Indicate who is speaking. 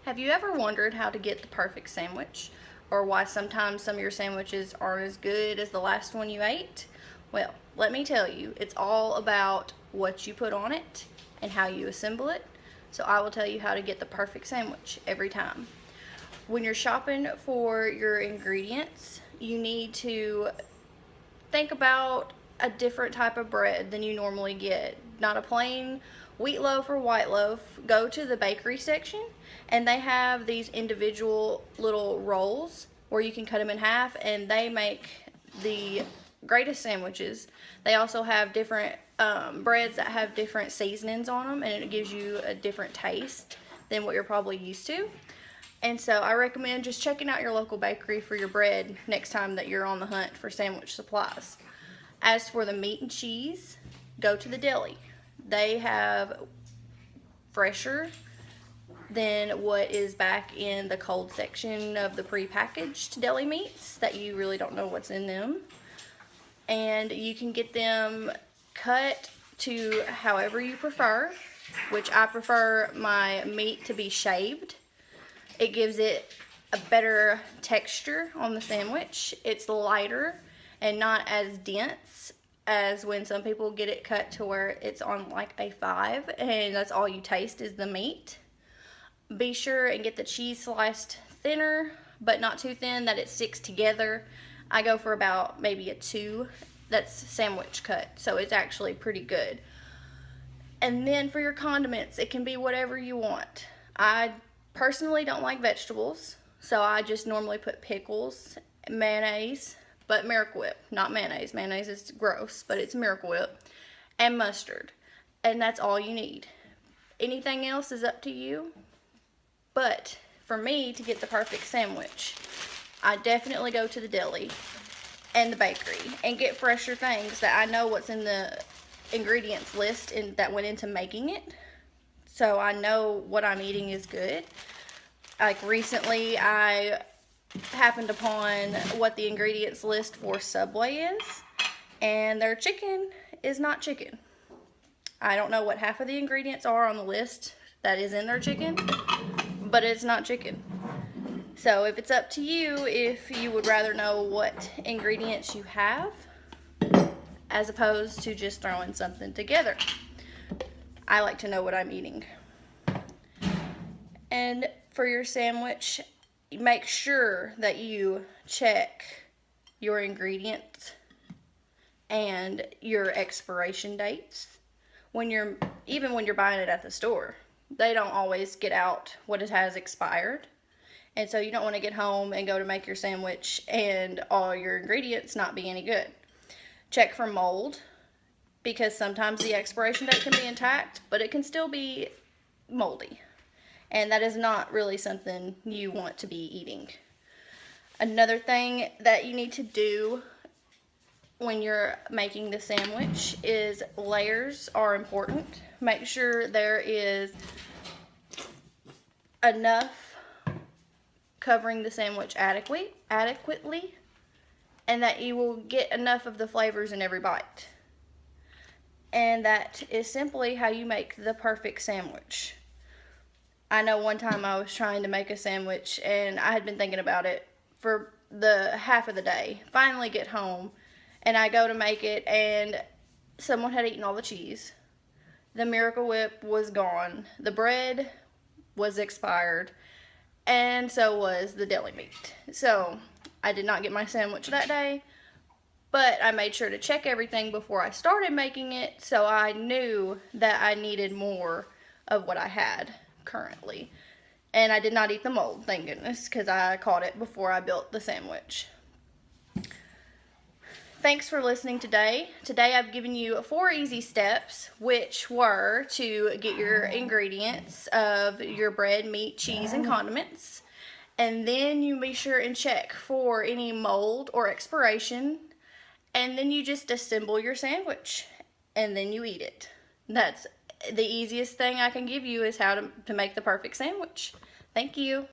Speaker 1: Have you ever wondered how to get the perfect sandwich, or why sometimes some of your sandwiches aren't as good as the last one you ate? Well, let me tell you, it's all about what you put on it and how you assemble it. So I will tell you how to get the perfect sandwich every time. When you're shopping for your ingredients, you need to think about a different type of bread than you normally get. Not a plain wheat loaf or white loaf. Go to the bakery section and they have these individual little rolls where you can cut them in half, and they make the greatest sandwiches. They also have different breads that have different seasonings on them, and it gives you a different taste than what you're probably used to. And so I recommend just checking out your local bakery for your bread next time that you're on the hunt for sandwich supplies. As for the meat and cheese, go to the deli. They have fresher than what is back in the cold section of the pre-packaged deli meats that you really don't know what's in them. And you can get them cut to however you prefer, which I prefer my meat to be shaved. It gives it a better texture on the sandwich. It's lighter and not as dense as when some people get it cut to where it's on like a 5 and that's all you taste is the meat. Be sure and get the cheese sliced thinner, but not too thin that it sticks together. I go for about maybe a 2. That's sandwich cut, so it's actually pretty good. And then for your condiments, it can be whatever you want. I personally don't like vegetables, so I just normally put pickles, mayonnaise, but Miracle Whip, not mayonnaise. Mayonnaise is gross, but it's Miracle Whip, and mustard. And that's all you need. Anything else is up to you. But for me to get the perfect sandwich, I definitely go to the deli and the bakery and get fresher things that I know what's in the ingredients list and that went into making it. So I know what I'm eating is good. Like recently I happened upon what the ingredients list for Subway is, and their chicken is not chicken. I don't know what half of the ingredients are on the list that is in their chicken, but it's not chicken. So if it's up to you, if you would rather know what ingredients you have as opposed to just throwing something together. I like to know what I'm eating. And for your sandwich, make sure that you check your ingredients and your expiration dates even when you're buying it at the store. They don't always get out what it has expired. And so you don't want to get home and go to make your sandwich and all your ingredients not be any good. Check for mold, because sometimes the expiration date can be intact, but it can still be moldy. And that is not really something you want to be eating. Another thing that you need to do when you're making the sandwich is layers are important. Make sure there is enough covering the sandwich adequately, and that you will get enough of the flavors in every bite. And that is simply how you make the perfect sandwich. I know one time I was trying to make a sandwich and I had been thinking about it for the half of the day. Finally get home and I go to make it and someone had eaten all the cheese. The Miracle Whip was gone. The bread was expired. And so was the deli meat. So I did not get my sandwich that day, but I made sure to check everything before I started making it, so I knew that I needed more of what I had currently. And I did not eat the mold, thank goodness, because I caught it before I built the sandwich. Thanks for listening today. Today I've given you 4 easy steps, which were to get your ingredients of your bread, meat, cheese, and condiments. And then you be sure and check for any mold or expiration. And then you just assemble your sandwich. And then you eat it. That's the easiest thing I can give you is how to make the perfect sandwich. Thank you.